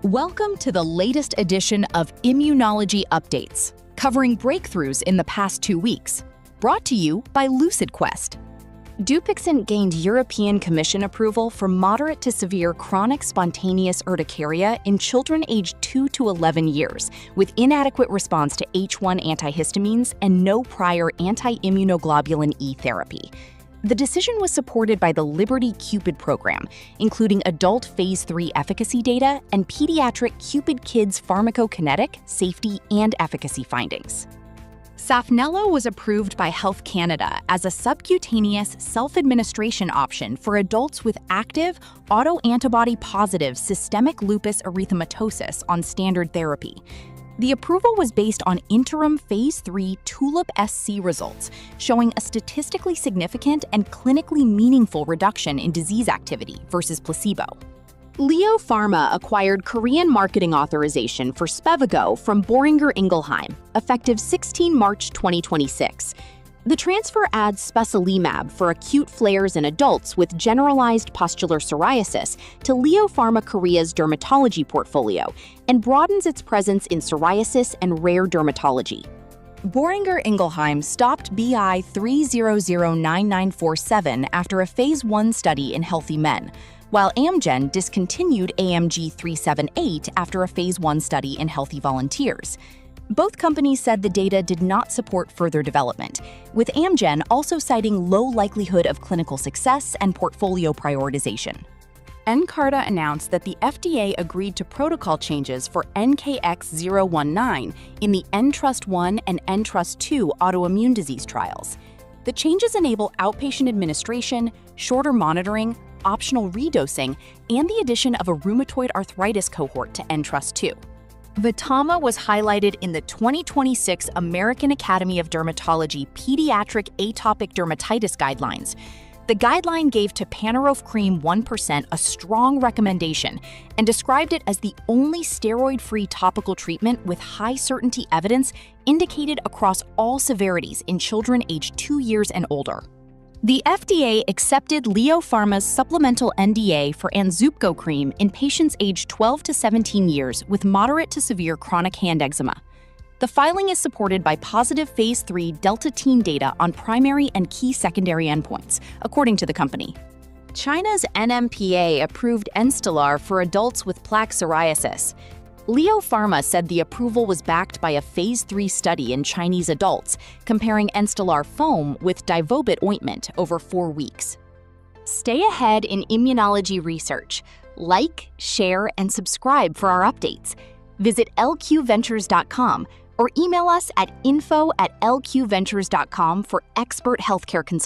Welcome to the latest edition of Immunology Updates, covering breakthroughs in the past 2 weeks. Brought to you by LucidQuest. Dupixent gained European Commission approval for moderate to severe chronic spontaneous urticaria in children aged 2 to 11 years, with inadequate response to H1 antihistamines and no prior anti-immunoglobulin E therapy. The decision was supported by the Liberty Cupid program, including adult Phase 3 efficacy data and pediatric Cupid Kids pharmacokinetic, safety, and efficacy findings. Saphnelo was approved by Health Canada as a subcutaneous self-administration option for adults with active, autoantibody-positive systemic lupus erythematosus on standard therapy. The approval was based on interim Phase 3 TULIP-SC results, showing a statistically significant and clinically meaningful reduction in disease activity versus placebo. Leo Pharma acquired Korean marketing authorization for Spevigo from Boehringer Ingelheim, effective 16 March 2026. The transfer adds spesolimab for acute flares in adults with generalized pustular psoriasis to Leo Pharma Korea's dermatology portfolio and broadens its presence in psoriasis and rare dermatology. Boehringer Ingelheim stopped BI 3009947 after a Phase 1 study in healthy men, while Amgen discontinued AMG 378 after a Phase 1 study in healthy volunteers. Both companies said the data did not support further development, with Amgen also citing low likelihood of clinical success and portfolio prioritization. Nkarta announced that the FDA agreed to protocol changes for NKX019 in the Ntrust-1 and Ntrust-2 autoimmune disease trials. The changes enable outpatient administration, shorter monitoring, optional redosing, and the addition of a rheumatoid arthritis cohort to Ntrust-2. VTAMA was highlighted in the 2026 American Academy of Dermatology Pediatric Atopic Dermatitis Guidelines. The guideline gave Tapanarof Cream 1% a strong recommendation and described it as the only steroid-free topical treatment with high certainty evidence indicated across all severities in children aged 2 years and older. The FDA accepted Leo Pharma's supplemental NDA for ANZUPGO cream in patients aged 12 to 17 years with moderate to severe chronic hand eczema. The filing is supported by positive Phase 3 delta-teen data on primary and key secondary endpoints, according to the company. China's NMPA approved Enstilar for adults with plaque psoriasis. Leo Pharma said the approval was backed by a Phase 3 study in Chinese adults, comparing Enstilar foam with Divobit ointment over 4 weeks. Stay ahead in immunology research. Like, share, and subscribe for our updates. Visit lqventures.com or email us at info@lqventures.com for expert healthcare consultation.